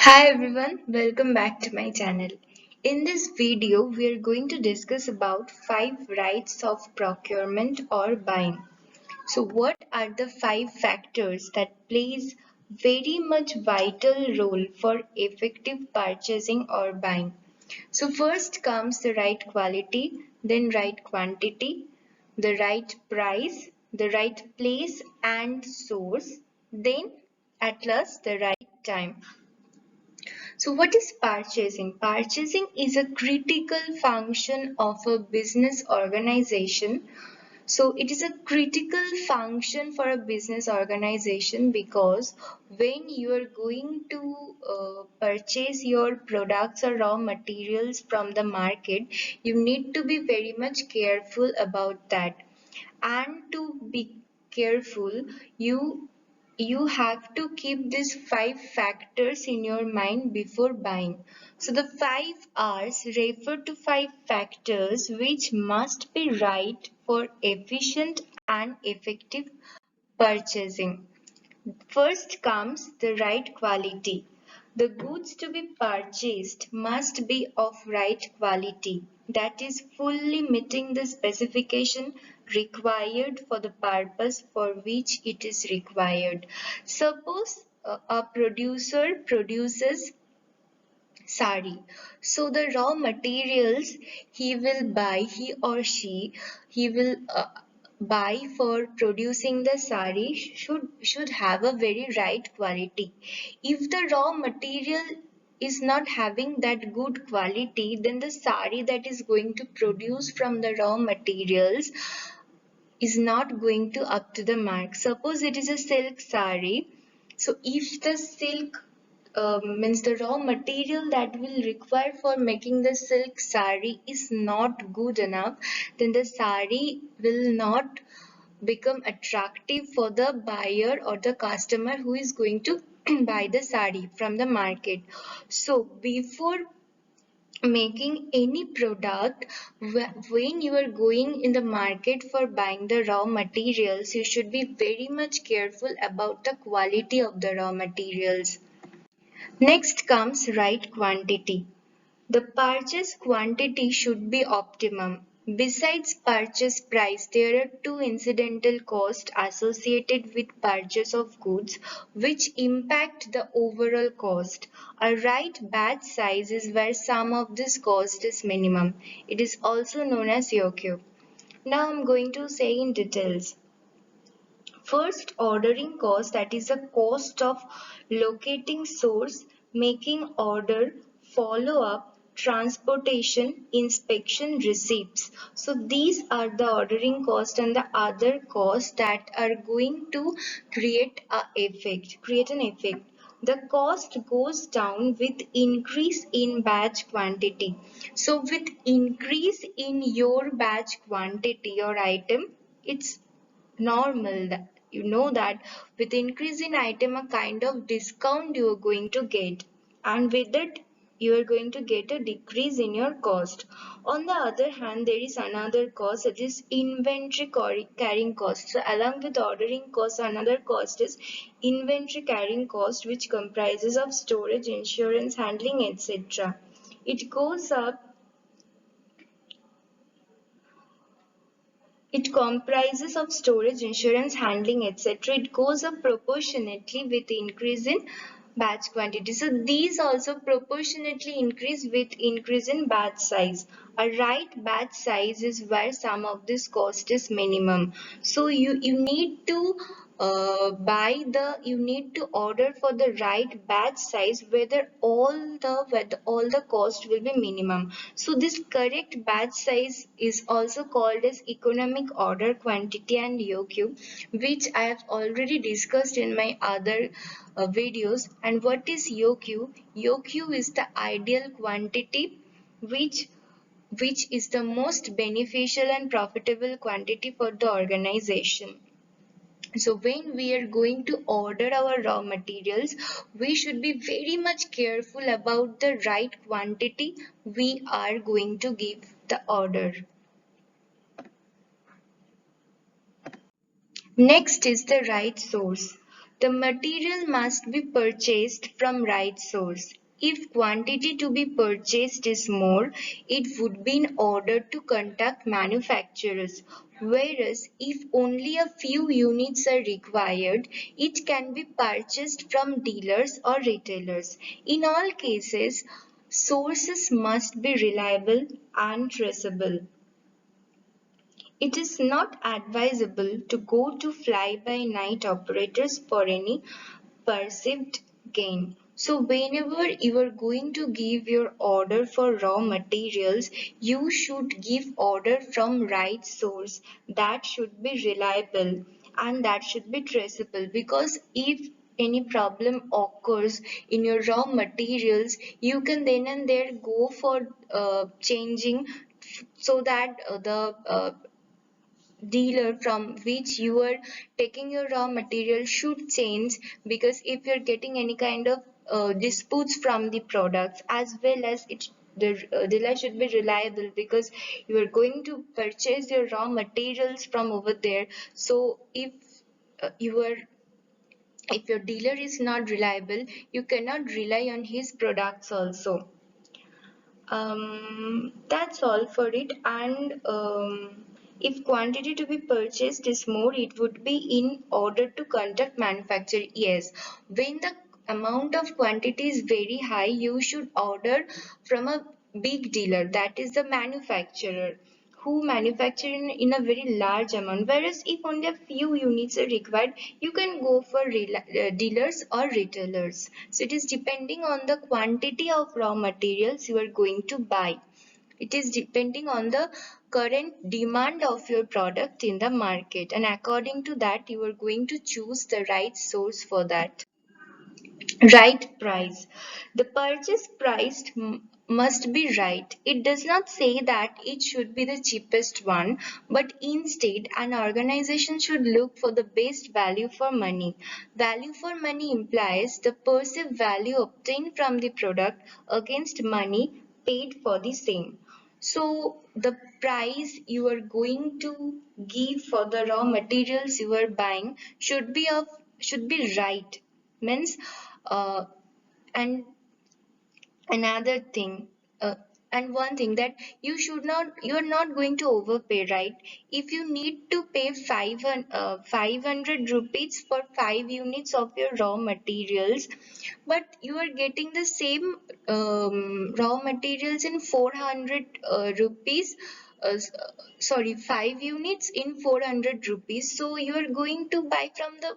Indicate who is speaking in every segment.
Speaker 1: Hi everyone, welcome back to my channel. In this video, we are going to discuss about 5 rights of procurement or buying. So what are the 5 factors that plays very much vital role for effective purchasing or buying? So first comes the right quality, then right quantity, the right price, the right place and source, then at last the right time. So what is purchasing? Purchasing is a critical function of a business organization. So it is a critical function for a business organization because when you are going to purchase your products or raw materials from the market, you need to be very much careful about that. And to be careful, you have to keep these 5 factors in your mind before buying. So the 5 R's refer to 5 factors which must be right for efficient and effective purchasing. First comes the right quality. The goods to be purchased must be of right quality, that is fully meeting the specification required for the purpose for which it is required. Suppose a producer produces sari. So the raw materials he or he will buy for producing the sari should have a very right quality. If the raw material is not having that good quality, then the sari that is going to produce from the raw materials is not going to up to the mark. Suppose it is a silk sari. So if the silk means the raw material that will require for making the silk sari is not good enough, then the sari will not become attractive for the buyer or the customer who is going to buy the sari from the market. So before making any product, when you are going in the market for buying the raw materials, you should be very much careful about the quality of the raw materials. Next comes right quantity. The purchase quantity should be optimum. Besides purchase price, there are 2 incidental costs associated with purchase of goods which impact the overall cost. A right batch size is where sum of this cost is minimum. It is also known as YOQ. Now I'm going to say in details. First, ordering cost, that is the cost of locating source, making order, follow up, transportation, inspection, receipts. So these are the ordering cost and the other costs that are going to create an effect. The cost goes down with increase in batch quantity. So with increase in your batch quantity or item, it's normal that you know that with increase in item a kind of discount you are going to get, and with it you are going to get a decrease in your cost. On the other hand, there is another cost, that is inventory carrying cost. So along with ordering cost, another cost is inventory carrying cost, which comprises of storage, insurance, handling, etc. It goes up It comprises of storage, insurance, handling, etc. It goes up proportionately with increase in batch quantity. So these also proportionately increase with increase in batch size. A right batch size is where sum of this cost is minimum. So you need to you need to order for the right batch size whether all the cost will be minimum. So this correct batch size is also called as economic order quantity and EOQ, which I have already discussed in my other videos. And what is EOQ? EOQ is the ideal quantity which is the most beneficial and profitable quantity for the organization. So when we are going to order our raw materials, we should be very much careful about the right quantity we are going to give the order. Next is the right source. The material must be purchased from right source. If quantity to be purchased is more, it would be in order to contact manufacturers. Whereas if only a few units are required, it can be purchased from dealers or retailers. In all cases, sources must be reliable and traceable. It is not advisable to go to fly-by-night operators for any perceived gain. So whenever you are going to give your order for raw materials, you should give order from right source. That should be reliable and that should be traceable, because if any problem occurs in your raw materials, you can then and there go for changing, so that the dealer from which you are taking your raw material should change, because if you're getting any kind of disputes from the products, as well as the dealer should be reliable, because you are going to purchase your raw materials from over there. So if your dealer is not reliable, you cannot rely on his products also. That's all for it. And if quantity to be purchased is more, it would be in order to conduct manufacture. Yes, when the amount of quantity is very high, you should order from a big dealer, that is the manufacturer, who manufacture in a very large amount. Whereas if only a few units are required, you can go for dealers or retailers. So it is depending on the quantity of raw materials you are going to buy. It is depending on the current demand of your product in the market, and according to that you are going to choose the right source for that. Right price. The purchase price must be right. It does not say that it should be the cheapest one, but instead an organization should look for the best value for money. Value for money implies the perceived value obtained from the product against money paid for the same. So the price you are going to give for the raw materials you are buying should be right. Means uh, and another thing, uh, and one thing, that you are not going to overpay, right? If you need to pay 500 rupees for 5 units of your raw materials, but you are getting the same raw materials in 400 rupees, sorry, 5 units in 400 rupees, so you are going to buy from the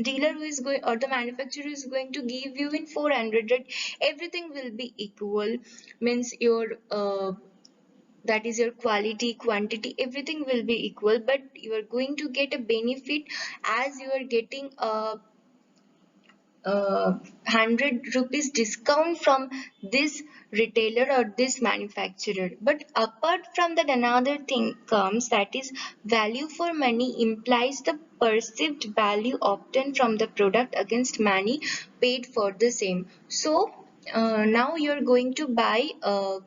Speaker 1: dealer who is going, or the manufacturer is going to give you in 400, right? Everything will be equal. Means your that is your quality, quantity, everything will be equal, but you are going to get a benefit as you are getting a 100 rupees discount from this retailer or this manufacturer. But apart from that, another thing comes, that is value for money implies the perceived value obtained from the product against money paid for the same. So now you're going to buy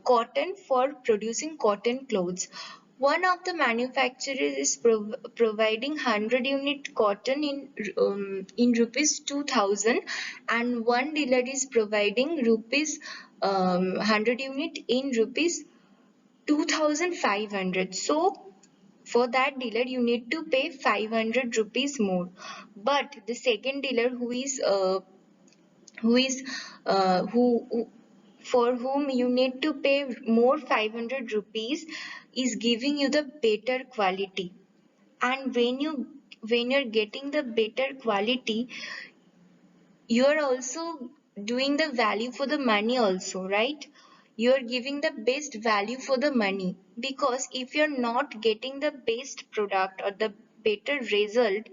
Speaker 1: cotton for producing cotton clothes. One of the manufacturers is providing 100 unit cotton in rupees 2000, and one dealer is providing rupees 100 unit in rupees 2500. So for that dealer you need to pay 500 rupees more. But the second dealer who is for whom you need to pay more 500 rupees is giving you the better quality. And when you're getting the better quality, you're also doing the value for the money also, right? You're giving the best value for the money, because if you're not getting the best product or the better result,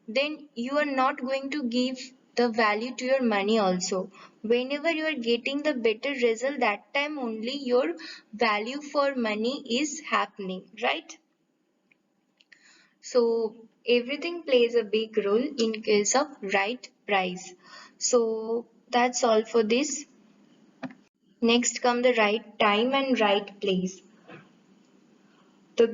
Speaker 1: then you are not going to give the value to your money also. Whenever you are getting the better result, that time only your value for money is happening, right? So everything plays a big role in case of right price. So that's all for this. Next come the right time and right place. The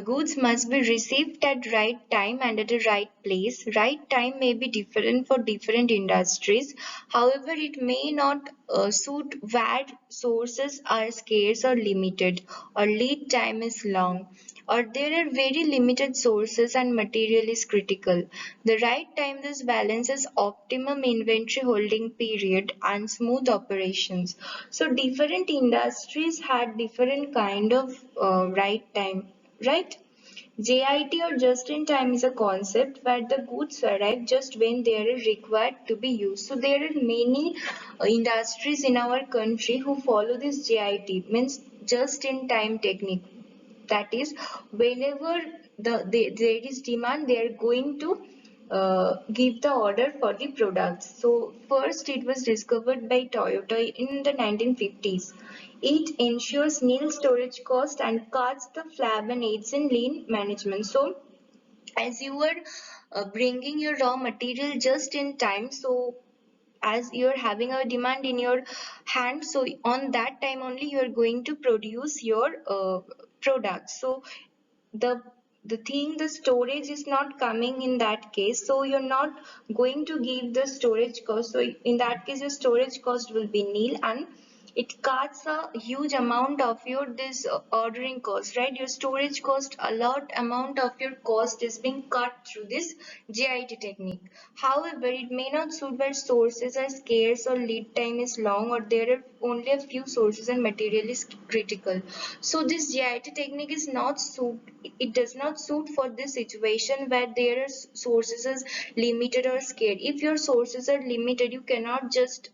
Speaker 1: goods must be received at right time and at the right place. Right time may be different for different industries. However, it may not suit where sources are scarce or limited, or lead time is long, or there are very limited sources and material is critical. The right time thus balances optimum inventory holding period and smooth operations. So different industries had different kind of right time, right? JIT or just in time is a concept where the goods arrive just when they are required to be used. So there are many industries in our country who follow this JIT, means just in time technique. That is, whenever there is demand, they are going to give the order for the products. So first it was discovered by Toyota in the 1950s. It ensures nil storage cost and cuts the flab and aids in lean management. So as you were bringing your raw material just in time, so as you're having a demand in your hand, so on that time only you're going to produce your product. So the the storage is not coming in that case, so you're not going to give the storage cost. So in that case your storage cost will be nil, and it cuts a huge amount of your this ordering cost, right? Your storage cost, a lot amount of your cost is being cut through this JIT technique. However, it may not suit where sources are scarce or lead time is long, or there are only a few sources and material is critical. So this JIT technique is not suit, it does not suit for this situation where there are sources is limited or scarce. If your sources are limited, you cannot just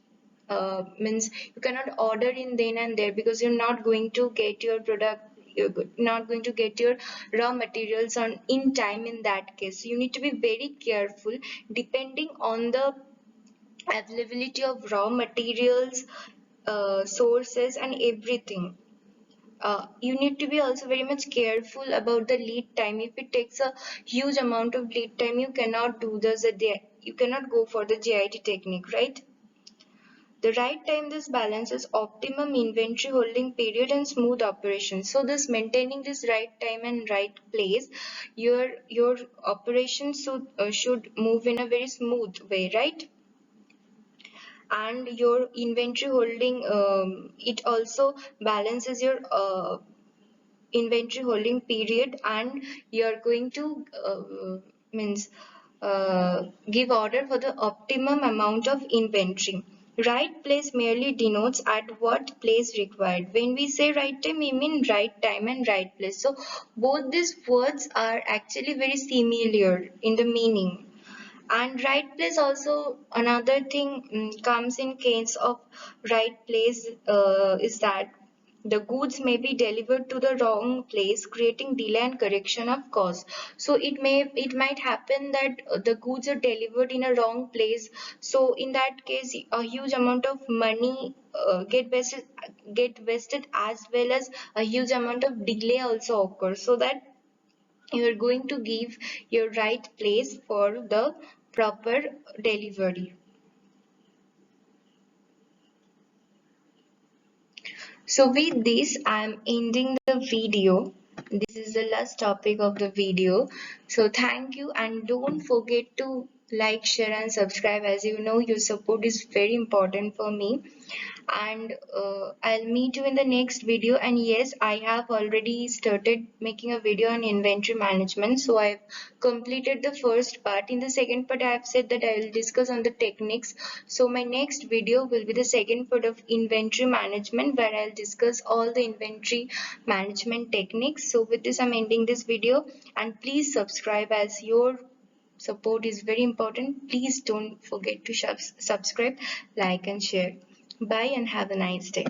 Speaker 1: means you cannot order in then and there, because you're not going to get your product, you're not going to get your raw materials on in time. In that case, you need to be very careful depending on the availability of raw materials, sources and everything. You need to be also very much careful about the lead time. If it takes a huge amount of lead time, you cannot do this, you cannot go for the JIT technique, right? The right time this balances optimum inventory holding period and smooth operation. So this maintaining this right time and right place, your operations should move in a very smooth way, right? And your inventory holding, it also balances your inventory holding period, and you're going to means give order for the optimum amount of inventory. Right place merely denotes at what place required. When we say right time, we mean right time and right place. So both these words are actually very similar in the meaning. And right place also, another thing comes in case of right place, is that the goods may be delivered to the wrong place, creating delay and correction of cost. So it might happen that the goods are delivered in a wrong place. So in that case, a huge amount of money get wasted, as well as a huge amount of delay also occurs. So that you are going to give your right place for the proper delivery. So with this, I'm ending the video. This is the last topic of the video. So thank you, and don't forget to like, share and subscribe. As you know, your support is very important for me. And I'll meet you in the next video. And yes, I have already started making a video on inventory management. So I've completed the first part. In the second part, I have said that I will discuss on the techniques. So my next video will be the second part of inventory management, where I'll discuss all the inventory management techniques. So with this, I'm ending this video, and please subscribe, as your support is very important. Please don't forget to subscribe, like and share. Bye and have a nice day.